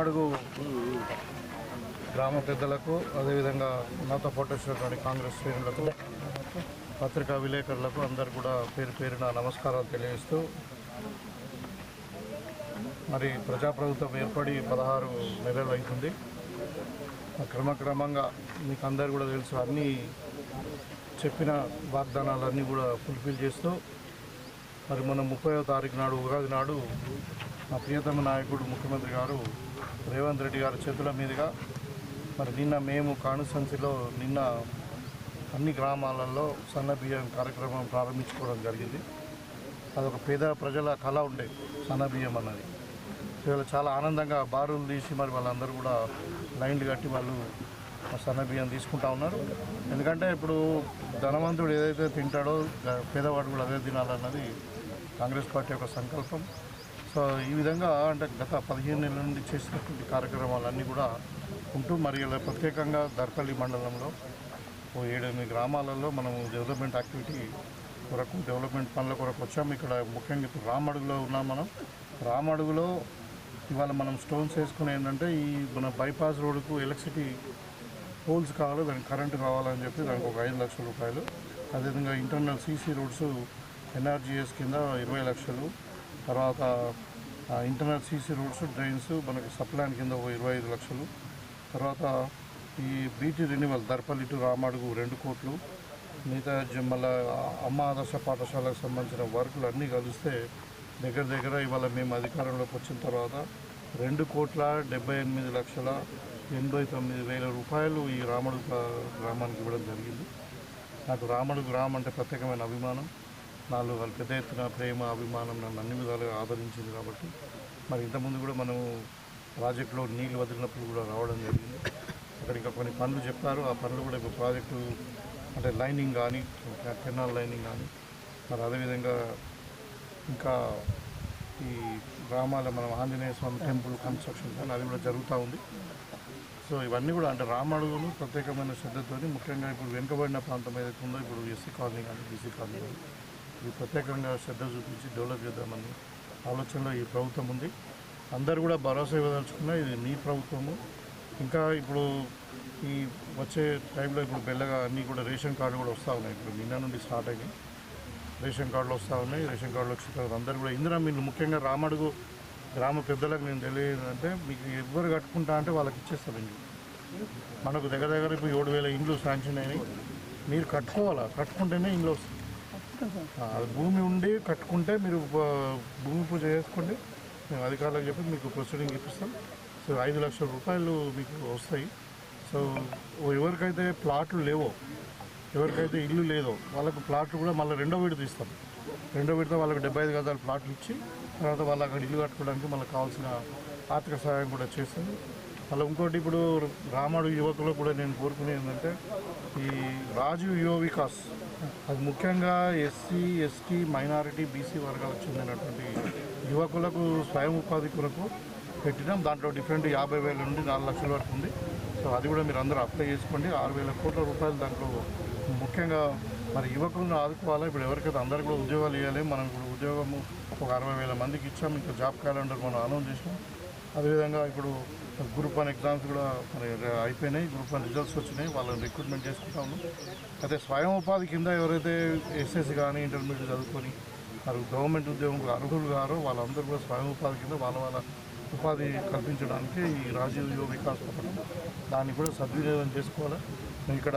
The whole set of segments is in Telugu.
రామడుగు గ్రామ పెద్దలకు అదేవిధంగా నాతో పాటు వచ్చినటువంటి కాంగ్రెస్ శ్రేణులకు పత్రికా విలేకరులకు అందరు కూడా పేరు పేరున నమస్కారాలు తెలియజేస్తూ మరి ప్రజాప్రభుత్వం ఏర్పడి 16 నెలలు అవుతుంది. క్రమక్రమంగా మీకు అందరు కూడా తెలుసు అన్నీ చెప్పిన వాగ్దానాలన్నీ కూడా ఫుల్ఫిల్ చేస్తూ మరి మొన్న 30వ తారీఖు నాడు ఉగాది నాడు మా ప్రియతమ నాయకుడు ముఖ్యమంత్రి గారు రేవంత్ రెడ్డి గారి చేతుల మీదుగా మరి నిన్న మేము కాన్స్టిట్యున్సీలో నిన్న అన్ని గ్రామాలలో సన్న బియ్యం కార్యక్రమం ప్రారంభించుకోవడం జరిగింది. అదొక పేద ప్రజల కళ ఉండే సన్న బియ్యం అన్నది. ఇవాళ చాలా ఆనందంగా బారులు తీసి మరి వాళ్ళందరూ కూడా లైన్లు కట్టి వాళ్ళు సన్న బియ్యం తీసుకుంటా ఉన్నారు. ఎందుకంటే ఇప్పుడు ధనవంతుడు ఏదైతే తింటాడో పేదవాడు కూడా అదే తినాలన్నది కాంగ్రెస్ పార్టీ యొక్క సంకల్పం. సో ఈ విధంగా అంటే గత 15 నెలల నుండి చేసినటువంటి కార్యక్రమాలన్నీ కూడా ఉంటూ మరి ఇలా ప్రత్యేకంగా దర్పల్లి మండలంలో 7-8 గ్రామాలలో మనము డెవలప్మెంట్ యాక్టివిటీ కొరకు డెవలప్మెంట్ పనుల కొరకు వచ్చాము. ఇక్కడ ముఖ్యంగా ఇప్పుడు రామడుగులో ఉన్నాం. మనం రామడుగులో ఇవాళ మనం స్టోన్స్ వేసుకుని ఏంటంటే ఈ మన బైపాస్ రోడ్డుకు ఎలక్ట్రిసిటీ పోల్స్ కావాలి, దానికి కరెంటు కావాలని చెప్పి దానికి ఒక 5 లక్షల రూపాయలు. అదేవిధంగా ఇంటర్నల్ సీసీ రోడ్స్ ఎన్ఆర్జీఎస్ కింద 20 లక్షలు. తర్వాత ఇంటర్నల్ సీసీ రోడ్స్ డ్రైన్స్ మనకి సప్లాన్ కింద 25 లక్షలు. తర్వాత ఈ BT renewal Darpalli to Ramadugu 2 కోట్లు. మిగతా మళ్ళీ అమ్మ ఆదర్శ పాఠశాలకు సంబంధించిన వర్కులు అన్నీ కలిస్తే దగ్గర ఇవాళ మేము అధికారంలోకి వచ్చిన తర్వాత 2,78,89,000 రూపాయలు ఈ రామడుగు గ్రామానికి ఇవ్వడం జరిగింది. నాకు రామడుగు గ్రామం అంటే ప్రత్యేకమైన అభిమానం. నాలో వాళ్ళు పెద్ద ఎత్తున ప్రేమ అభిమానం నన్ను అన్ని విధాలుగా ఆదరించింది. కాబట్టి మరి ఇంతకుముందు కూడా మనము ప్రాజెక్టులో నీళ్ళు వదిలినప్పుడు కూడా రావడం జరిగింది. అక్కడ ఇంకా కొన్ని పనులు చెప్పారు. ఆ పనులు కూడా ఇప్పుడు ప్రాజెక్టు అంటే లైనింగ్ కానీ కెనాల్ లైనింగ్ కానీ మరి అదేవిధంగా ఇంకా ఈ గ్రామాల మనం ఆంజనేయ స్వామి టెంపుల్ కన్స్ట్రక్షన్ కానీ అది కూడా జరుగుతూ ఉంది. సో ఇవన్నీ కూడా అంటే రామడుగును ప్రత్యేకమైన శ్రద్ధతో ముఖ్యంగా ఇప్పుడు వెనుకబడిన ప్రాంతం ఏదైతే ఉందో ఇప్పుడు ఎస్సీ కాలనీ కానీ బీసీ కాలనీ కానీ ఇది ప్రత్యేకంగా శ్రద్ధ చూపించి డెవలప్ చేద్దామని ఆలోచనలో ఈ ప్రభుత్వం ఉంది. అందరూ కూడా భరోసా ఇవ్వదలుచుకున్నా ఇది నీ ప్రభుత్వము. ఇంకా ఇప్పుడు ఈ వచ్చే టైంలో ఇప్పుడు బెల్లగా అన్నీ కూడా రేషన్ కార్డు కూడా వస్తూ ఉన్నాయి. ఇప్పుడు నిన్న నుండి స్టార్ట్ అయ్యి రేషన్ కార్డులు వస్తూ ఉన్నాయి. రేషన్ కార్డులు వచ్చిన తర్వాత అందరూ కూడా ఇందులో మీరు ముఖ్యంగా రామడుగు గ్రామ పెద్దలకు నేను తెలియదంటే మీకు ఎవరు కట్టుకుంటా అంటే వాళ్ళకి ఇచ్చేస్తారు ఇండ్లు. మనకు దగ్గర ఇప్పుడు 7,000 ఇండ్లు శాంక్షన్ అయినాయి. మీరు కట్టుకోవాలా, కట్టుకుంటేనే ఇండ్లు వస్తుంది. భూమి ఉండి కట్టుకుంటే మీరు భూమి పూజ చేసుకోండి, మేము అధికారులకు చెప్పి మీకు ప్రొసీడింగ్ ఇప్పిస్తాం. సో 5 లక్షల రూపాయలు మీకు వస్తాయి. సో ఎవరికైతే ప్లాట్లు లేవో, ఎవరికైతే ఇల్లు లేదో వాళ్ళకు ప్లాట్లు కూడా మళ్ళీ 2వ విడత ఇస్తాం. 2వ విడత వాళ్ళకి 75 గజాల ప్లాట్లు ఇచ్చి తర్వాత వాళ్ళు అక్కడ ఇల్లు కట్టుకోవడానికి మనకు కావాల్సిన ఆర్థిక సహాయం కూడా చేస్తుంది. మళ్ళీ ఇంకోటి ఇప్పుడు రామడుగు యువకులకు కూడా నేను కోరుకునేది ఏంటంటే ఈ రాజీవ్ యువ వికాస్ అది ముఖ్యంగా ఎస్సీ ఎస్టీ మైనారిటీ బీసీ వర్గాలకు చెందినటువంటి యువకులకు స్వయం ఉపాధి కొరకు పెట్టినాం. దాంట్లో డిఫరెంట్ 50,000 నుండి 4 లక్షల వరకు ఉంది. సో అది కూడా మీరు అందరూ అప్లై చేసుకోండి. 6,000 కోట్ల రూపాయలు దాంట్లో ముఖ్యంగా మరి యువకులను ఆదుకోవాలి. ఇప్పుడు ఎవరికైతే అందరికీ కూడా ఉద్యోగాలు ఇవ్వాలి. మనం ఇప్పుడు ఉద్యోగము ఒక 60,000 మందికి ఇచ్చాం. ఇంకా జాబ్ క్యాలెండర్ మనం అనౌన్స్ చేసాం. అదేవిధంగా ఇప్పుడు గ్రూప్ 1 ఎగ్జామ్స్ కూడా మరి అయిపోయినాయి. గ్రూప్ 1 రిజల్ట్స్ వచ్చినాయి. వాళ్ళని రిక్రూట్మెంట్ చేసుకుంటా ఉన్నాం. అయితే స్వయం ఉపాధి కింద ఎవరైతే ఎస్ఎస్సి కానీ ఇంటర్మీడియట్ చదువుకొని మరి గవర్నమెంట్ ఉద్యోగం అర్హులు గారో వాళ్ళందరూ కూడా స్వయం ఉపాధి కింద వాళ్ళ ఉపాధి కల్పించడానికి ఈ రాజీవ్ యువ వికాస్ పథకం దాన్ని కూడా సద్వినియోగం చేసుకోవాలి. ఇక్కడ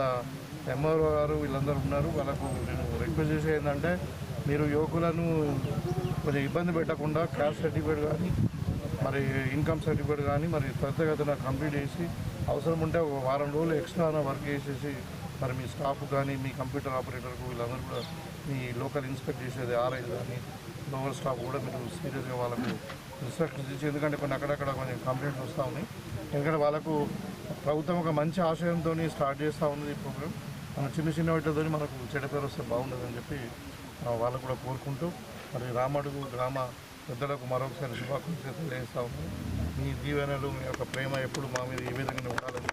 ఎంఆర్ఓ గారు వీళ్ళందరూ ఉన్నారు. వాళ్ళకు నేను రిక్వెస్ట్ చేసేది ఏంటంటే మీరు యువకులను కొంచెం ఇబ్బంది పెట్టకుండా క్యాస్ట్ సర్టిఫికేట్ కానీ మరి ఇన్కమ్ సర్టిఫికేట్ కానీ మరి త్వరితగతిన కంప్లీట్ చేసి అవసరం ఉంటే ఒక వారం రోజులు ఎక్స్ట్రా వర్క్ చేసేసి మరి మీ స్టాఫ్ కానీ మీ కంప్యూటర్ ఆపరేటర్కు వీళ్ళందరూ కూడా మీ లోకల్ ఇన్స్పెక్ట్ చేసేది ఆర్ఐ కానీ లోవర్ స్టాఫ్ కూడా మీరు సీరియస్గా వాళ్ళకు ఇన్స్ట్రక్షన్స్ ఇచ్చి ఎందుకంటే కొన్ని అక్కడక్కడ కొంచెం కంప్లైంట్స్ వస్తూ ఉన్నాయి. ఎందుకంటే వాళ్ళకు ప్రభుత్వం ఒక మంచి ఆశయంతో స్టార్ట్ చేస్తూ ఉన్నది ఈ ప్రోగ్రామ్. మన చిన్న వాటితో మనకు చెడ్డ పేరు వస్తే బాగుండదని చెప్పి వాళ్ళకు కూడా కోరుకుంటూ మరి రామడుగు గ్రామ పెద్దలకు మరొకసారి శుభాకాంక్షలు తెలియజేస్తూ ఉన్నాం. మీ దీవెనలు మీ యొక్క ప్రేమ ఎప్పుడు మా మీద ఈ విధంగానే ఉండాలని